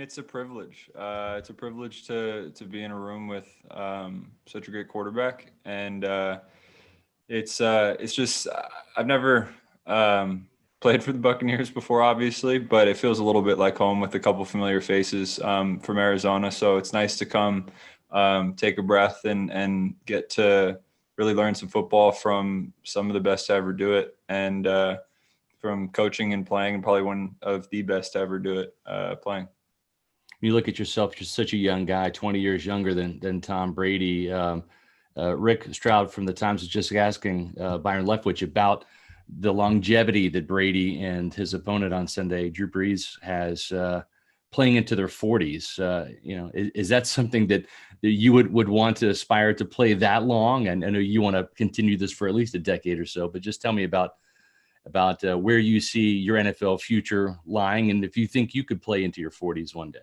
It's a privilege. It's a privilege to be in a room with such a great quarterback, and it's just I've never played for the Buccaneers before, obviously, but it feels a little bit like home with a couple familiar faces from Arizona. So it's nice to come take a breath and get to really learn some football from some of the best to ever do it, and from coaching and playing, and probably one of the best to ever do it playing. You look at yourself, you're such a young guy, 20 years younger than Tom Brady. Rick Stroud from the Times was just asking Byron Leftwich about the longevity that Brady and his opponent on Sunday, Drew Brees, has playing into their 40s. Is that something that you would want to aspire to play that long? And I know you want to continue this for at least a decade or so, but just tell me about where you see your NFL future lying, and if you think you could play into your 40s one day.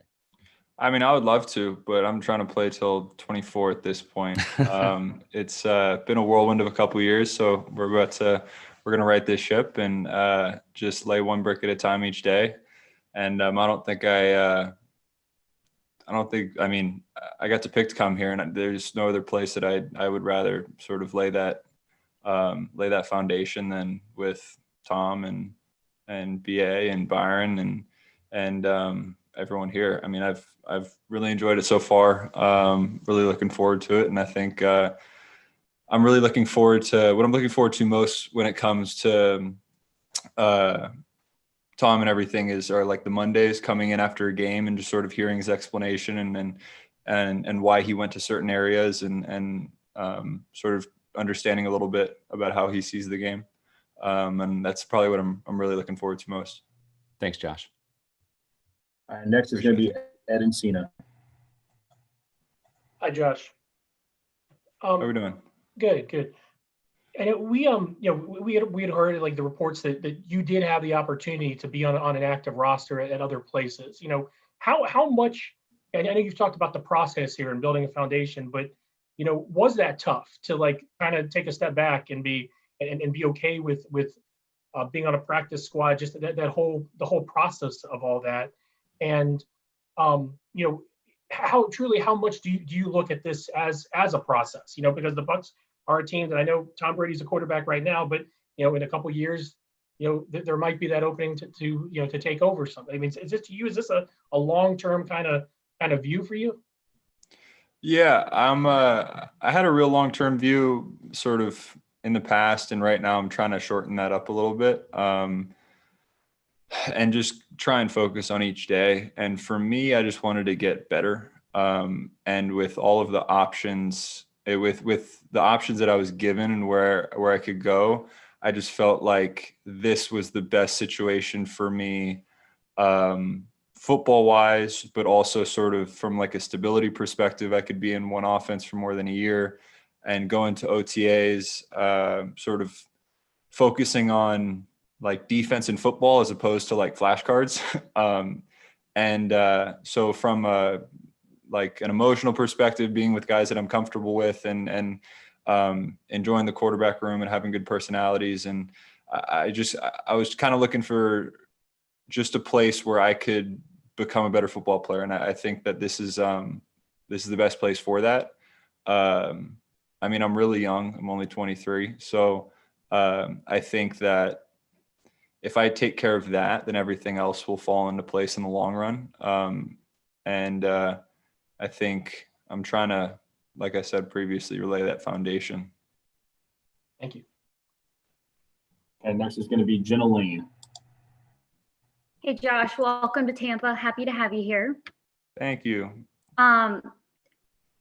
I mean, I would love to, but I'm trying to play till 24 at this point. It's been a whirlwind of a couple of years, so we're going to right this ship and just lay one brick at a time each day. And I mean, I got to pick to come here, and there's no other place that I would rather sort of lay that foundation than with Tom and BA and Byron and everyone here. I mean, I've really enjoyed it so far. Really looking forward to it, and I think I'm really looking forward to what I'm looking forward to most when it comes to Tom and everything are like the Mondays coming in after a game and just sort of hearing his explanation and why he went to certain areas and sort of understanding a little bit about how he sees the game. And that's probably what I'm really looking forward to most. Thanks, Josh. All right, next is going to be Ed Encina. Hi, Josh. How are we doing? Good. And we had heard like the reports that you did have the opportunity to be on an active roster at other places. How much? And I know you've talked about the process here and building a foundation, but was that tough to like kind of take a step back and be okay with being on a practice squad, just the whole process of all that, and how much do you look at this as a process? Because the Bucs are a team that I know Tom Brady's a quarterback right now, but in a couple of years, there might be that opening to take over something. I mean, is this a long-term kind of view for you? Yeah, I had a real long-term view sort of in the past, and right now I'm trying to shorten that up a little bit, and just try and focus on each day. And for me, I just wanted to get better. And with all of the options, with the options that I was given and where I could go, I just felt like this was the best situation for me, football wise, but also sort of from like a stability perspective. I could be in one offense for more than a year and go into OTAs, sort of focusing on like defense and football as opposed to like flashcards. So from like an emotional perspective, being with guys that I'm comfortable with and enjoying the quarterback room and having good personalities. And I was kind of looking for just a place where I could become a better football player. And I think that this is the best place for that. I mean, I'm really young. I'm only 23. So I think that if I take care of that, then everything else will fall into place in the long run. I think I'm trying to, like I said previously, relay that foundation. Thank you. And next is going to be Jenna Lane. Hey, Josh, welcome to Tampa. Happy to have you here. Thank you.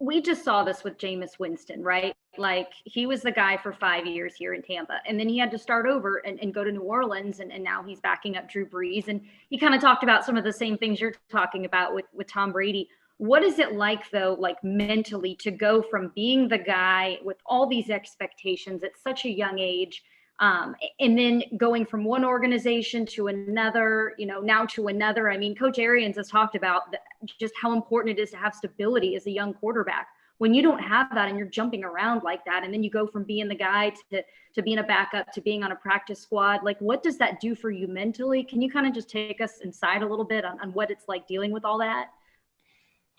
We just saw this with Jameis Winston, right? Like he was the guy for 5 years here in Tampa, and then he had to start over and go to New Orleans, and now he's backing up Drew Brees. And he kind of talked about some of the same things you're talking about with Tom Brady. What is it like, though, like mentally to go from being the guy with all these expectations at such a young age, and then going from one organization to another, now to another? I mean, Coach Arians has talked about just how important it is to have stability as a young quarterback. when you don't have that and you're jumping around like that, and then you go from being the guy to being a backup to being on a practice squad, like what does that do for you mentally? Can you kind of just take us inside a little bit on what it's like dealing with all that?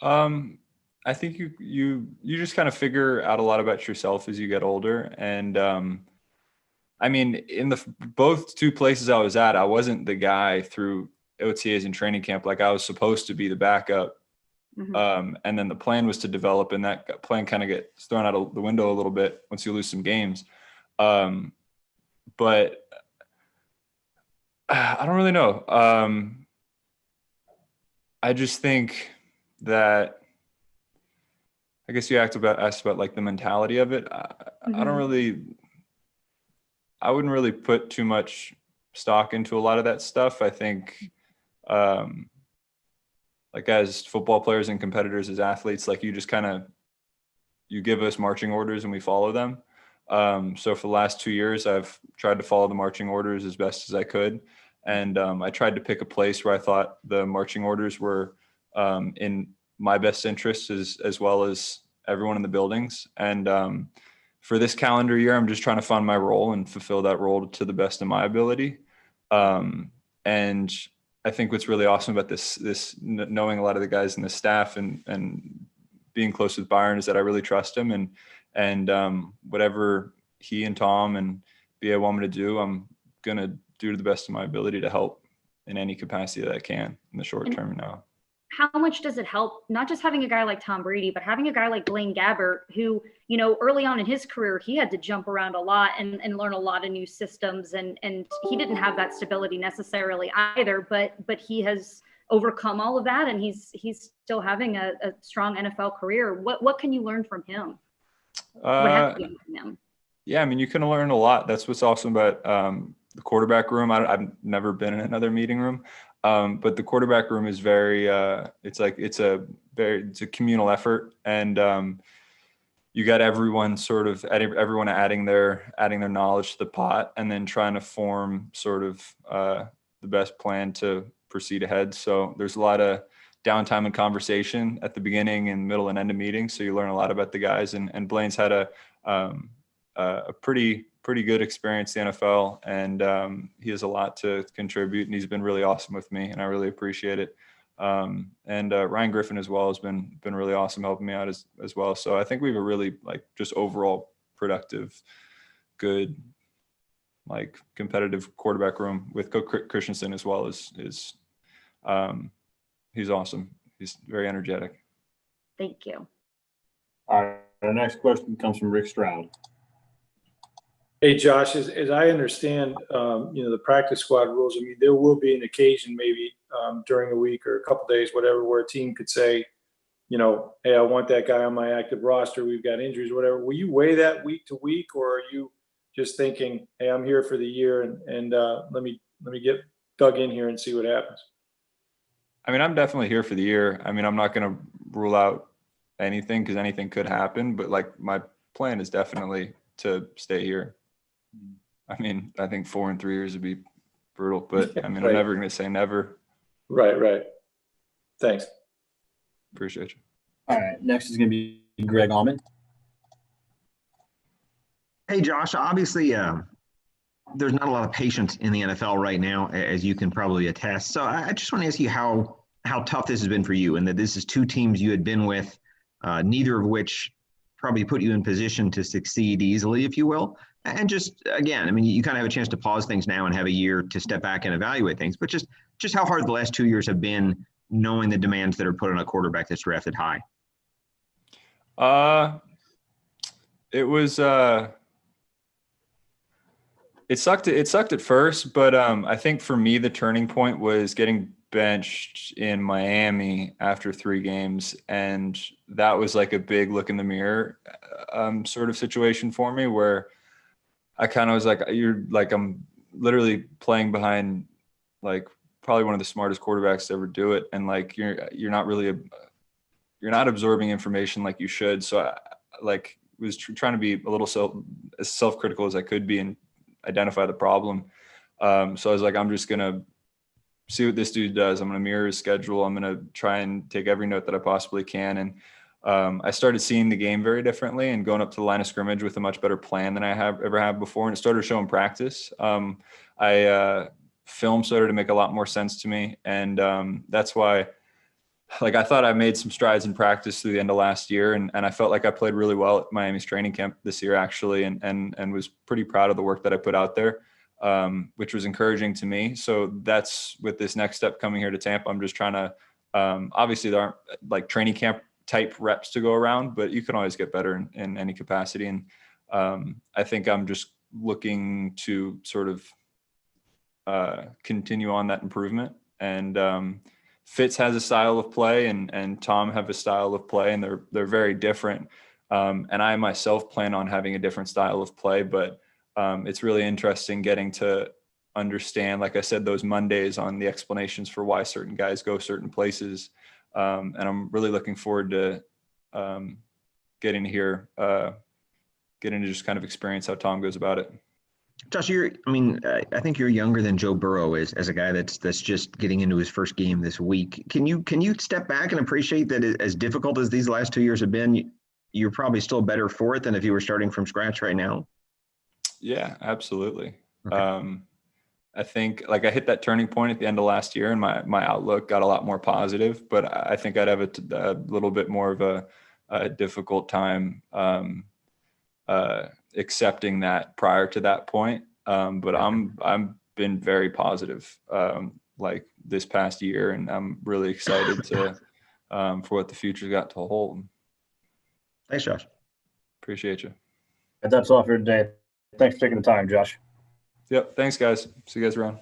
I think you just kind of figure out a lot about yourself as you get older. And I mean, in both two places I was at, I wasn't the guy through OTAs and training camp. Like I was supposed to be the backup. Mm-hmm. And then the plan was to develop, and that plan kind of gets thrown out of the window a little bit once you lose some games. But I don't really know. I just think that, I guess you asked about like the mentality of it. Mm-hmm. I wouldn't really put too much stock into a lot of that stuff. I think, like as football players and competitors, as athletes, like you just you give us marching orders and we follow them. So for the last 2 years, I've tried to follow the marching orders as best as I could. And I tried to pick a place where I thought the marching orders were in my best interests as well as everyone in the buildings. And for this calendar year, I'm just trying to find my role and fulfill that role to the best of my ability. And I think what's really awesome about this knowing a lot of the guys in the staff and being close with Byron is that I really trust him, and whatever he and Tom and BA want me to do, I'm going to do to the best of my ability to help in any capacity that I can in the short term now. How much does it help, not just having a guy like Tom Brady, but having a guy like Blaine Gabbert, who, you know, early on in his career, he had to jump around a lot and learn a lot of new systems. And he didn't have that stability necessarily either, but he has overcome all of that. And he's still having a strong NFL career. What can you learn from him? What have you learned from him? Yeah, I mean, you can learn a lot. That's what's awesome about the quarterback room. I've never been in another meeting room. But the quarterback room is very, it's a communal effort, and you got everyone everyone adding their knowledge to the pot, and then trying to form sort of the best plan to proceed ahead. So there's a lot of downtime and conversation at the beginning and middle and end of meetings. So you learn a lot about the guys, and Blaine's had a pretty good experience in the NFL, and he has a lot to contribute, and he's been really awesome with me, and I really appreciate it. And Ryan Griffin as well has been really awesome helping me out as well. So I think we have a really just overall productive, good, competitive quarterback room with Coach Christensen as well. He's awesome. He's very energetic. Thank you. All right. Our next question comes from Rick Stroud. Hey, Josh, as I understand, the practice squad rules, I mean, there will be an occasion maybe during a week or a couple days, whatever, where a team could say, hey, I want that guy on my active roster. We've got injuries, whatever. Will you weigh that week to week, or are you just thinking, hey, I'm here for the year and let me get dug in here and see what happens? I mean, I'm definitely here for the year. I mean, I'm not going to rule out anything because anything could happen, but my plan is definitely to stay here. I mean, I think 4 and 3 years would be brutal, but I mean, Right. I'm never going to say never. Right. Thanks. Appreciate you. All right. Next is going to be Greg Allman. Hey, Josh, obviously there's not a lot of patience in the NFL right now, as you can probably attest. So I just want to ask you how tough this has been for you, and that this is 2 teams you had been with, neither of which probably put you in position to succeed easily, if you will. And just, again, I mean, you kind of have a chance to pause things now and have a year to step back and evaluate things. But just how hard the last 2 years have been, knowing the demands that are put on a quarterback that's drafted high. It was it sucked at first, but I think for me the turning point was getting benched in Miami after 3 games, and that was like a big look in the mirror sort of situation for me, where I kind of was like, I'm literally playing behind probably one of the smartest quarterbacks to ever do it, and you're not absorbing information like you should. So I was trying to be a little as self-critical as I could be and identify the problem. So I was like, I'm just gonna see what this dude does. I'm gonna mirror his schedule. I'm gonna try and take every note that I possibly can. I started seeing the game very differently and going up to the line of scrimmage with a much better plan than I have ever had before. And it started showing practice. Film started to make a lot more sense to me. And that's why, like, I thought I made some strides in practice through the end of last year. And I felt like I played really well at Miami's training camp this year, actually, and was pretty proud of the work that I put out there, which was encouraging to me. So that's with this next step coming here to Tampa. I'm just trying to, obviously there aren't like training camp type reps to go around, but you can always get better in any capacity. And I think I'm just looking to sort of continue on that improvement. And Fitz has a style of play, and Tom have a style of play, and they're very different. And I myself plan on having a different style of play, but it's really interesting getting to understand, like I said, those Mondays on the explanations for why certain guys go certain places. And I'm really looking forward to getting to just kind of experience how Tom goes about it. Josh, I think you're younger than Joe Burrow is, as a guy that's just getting into his first game this week. Can you step back and appreciate that as difficult as these last 2 years have been, you're probably still better for it than if you were starting from scratch right now? Yeah, absolutely. Okay. I think like I hit that turning point at the end of last year, and my outlook got a lot more positive, but I think I'd have a little bit more of a difficult time accepting that prior to that point. But I'm been very positive like this past year, and I'm really excited to for what the future's got to hold. Thanks, Josh. Appreciate you. That's all for today. Thanks for taking the time, Josh. Yep. Thanks, guys. See you guys around.